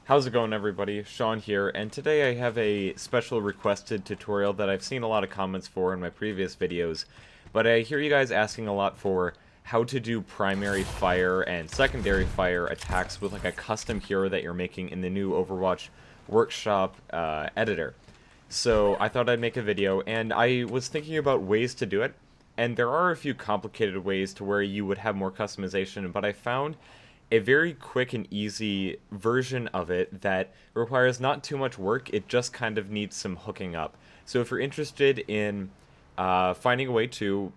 How's it going, everybody? Sean here, and today I have a special requested tutorial that I've seen a lot of comments for in my previous videos, but I hear you guys asking a lot for how to do primary fire and secondary fire attacks with like a custom hero that you're making in the new Overwatch workshop editor. So I thought I'd make a video, and I was thinking about ways to do it, and there are a few complicated ways to where you would have more customization, but I found a very quick and easy version of it that requires not too much work. It just kind of needs some hooking up. So if you're interested in finding a way to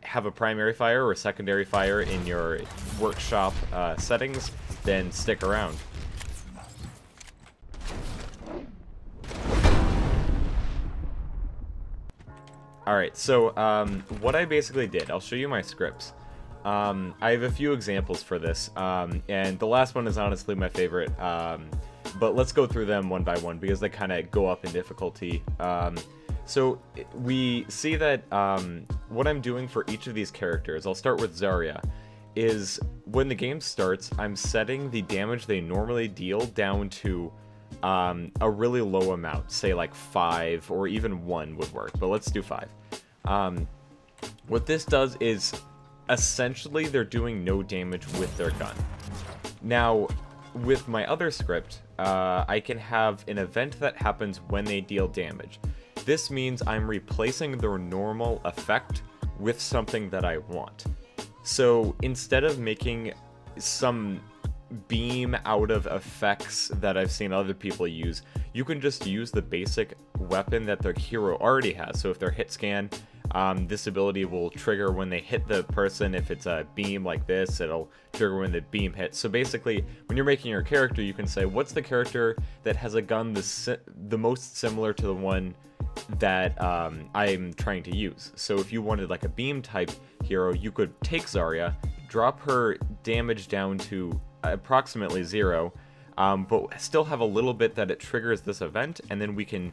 have a primary fire or secondary fire in your workshop settings, then stick around. Alright, so what I basically did, I'll show you my scripts. I have a few examples for this, and the last one is honestly my favorite, but let's go through them one by one because they kind of go up in difficulty. So we see that what I'm doing for each of these characters, I'll start with Zarya, is when the game starts, I'm setting the damage they normally deal down to a really low amount, say like 5 or even 1 would work, but let's do 5. What this does is essentially they're doing no damage with their gun. Now, with my other script, I can have an event that happens when they deal damage. This means I'm replacing their normal effect with something that I want. So instead of making some beam out of effects that I've seen other people use, you can just use the basic weapon that their hero already has. So if they're hit scan, this ability will trigger when they hit the person. If it's a beam like this, it'll trigger when the beam hits. So basically, when you're making your character, you can say, what's the character that has a gun the most similar to the one that I'm trying to use? So if you wanted like a beam type hero, you could take Zarya, drop her damage down to approximately 0, but still have a little bit that it triggers this event, and then we can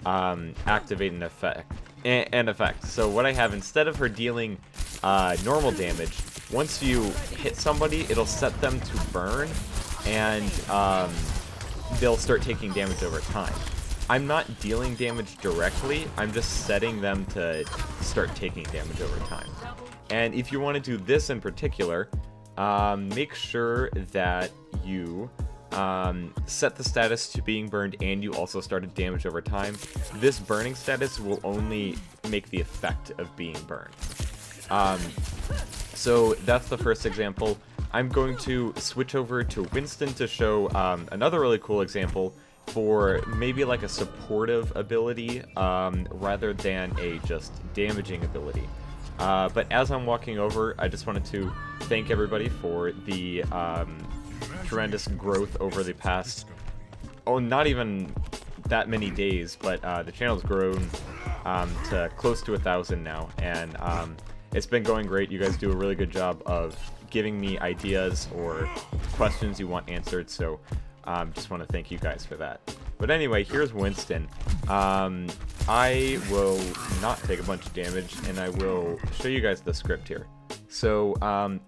activate an effect. So what I have, instead of her dealing normal damage, once you hit somebody, it'll set them to burn, and they'll start taking damage over time. I'm not dealing damage directly, I'm just setting them to start taking damage over time. And if you want to do this in particular, make sure that you set the status to being burned and you also started damage over time. This burning status will only make the effect of being burned. So that's the first example. I'm going to switch over to Winston to show another really cool example for maybe like a supportive ability rather than a just damaging ability. But as I'm walking over, I just wanted to thank everybody for the tremendous growth over the past, not even that many days, but the channel's grown to close to 1,000 now, and it's been going great. You guys do a really good job of giving me ideas or questions you want answered, so just want to thank you guys for that. But anyway, here's Winston. I will not take a bunch of damage, and I will show you guys the script here. So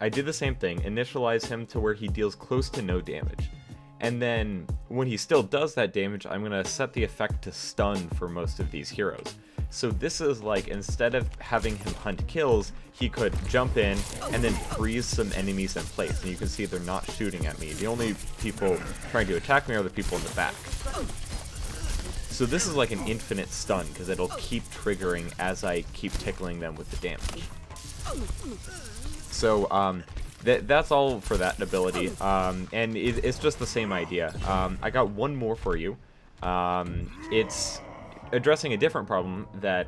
I did the same thing, initialize him to where he deals close to no damage. And then when he still does that damage, I'm going to set the effect to stun for most of these heroes. So this is like, instead of having him hunt kills, he could jump in and then freeze some enemies in place. And you can see they're not shooting at me. The only people trying to attack me are the people in the back. So this is like an infinite stun, because it'll keep triggering as I keep tickling them with the damage. So that's all for that ability, and it's just the same idea. I got one more for you. It's addressing a different problem that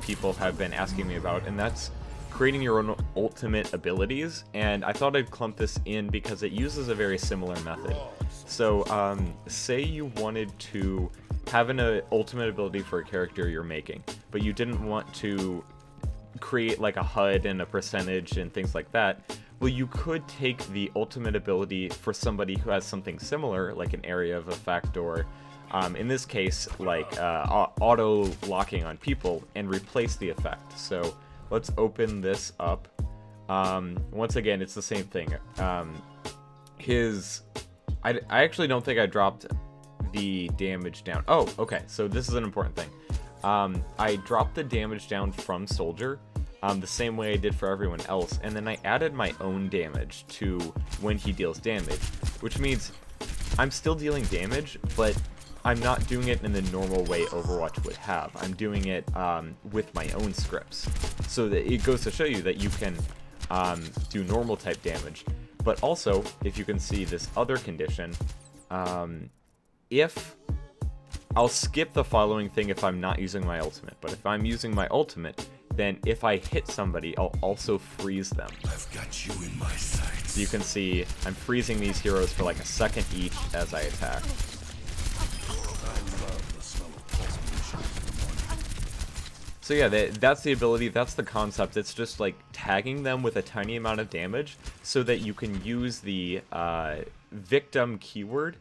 people have been asking me about, and that's creating your own ultimate abilities. And I thought I'd clump this in because it uses a very similar method. So say you wanted to have an ultimate ability for a character you're making, but you didn't want to create like a HUD and a percentage and things like that. Well, you could take the ultimate ability for somebody who has something similar, like an area of effect, or in this case, like auto locking on people, and replace the effect. So let's open this up. Once again, it's the same thing. His I actually don't think I dropped the damage down. Oh, okay, so this is an important thing. I dropped the damage down from Soldier the same way I did for everyone else, and then I added my own damage to when he deals damage, which means I'm still dealing damage, but I'm not doing it in the normal way Overwatch would have. I'm doing it with my own scripts. So that it goes to show you that you can do normal type damage. But also, if you can see this other condition, if I'll skip the following thing if I'm not using my ultimate, but if I'm using my ultimate, then if I hit somebody, I'll also freeze them. I've got you in my sights. So you can see I'm freezing these heroes for like a second each as I attack. So yeah, that's the ability, that's the concept. It's just like tagging them with a tiny amount of damage so that you can use the victim keyword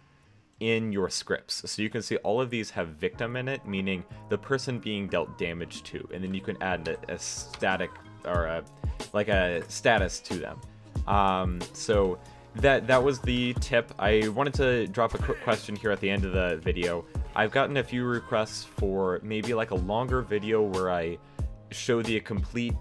in your scripts. So you can see all of these have victim in it, meaning the person being dealt damage to, and then you can add a static or a status to them. So that was the tip. I wanted to drop a quick question here at the end of the video. I've gotten a few requests for maybe like a longer video where I show the complete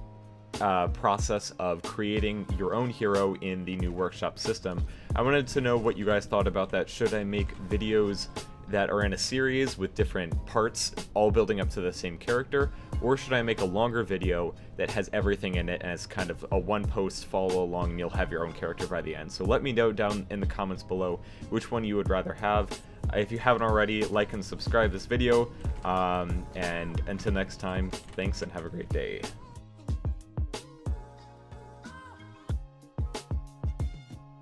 process of creating your own hero in the new workshop system. I wanted to know what you guys thought about that. Should I make videos that are in a series with different parts all building up to the same character, or should I make a longer video that has everything in it and it's kind of a one post follow along and you'll have your own character by the end? So let me know down in the comments below which one you would rather have. If you haven't already, like and subscribe this video, and until next time, thanks and have a great day.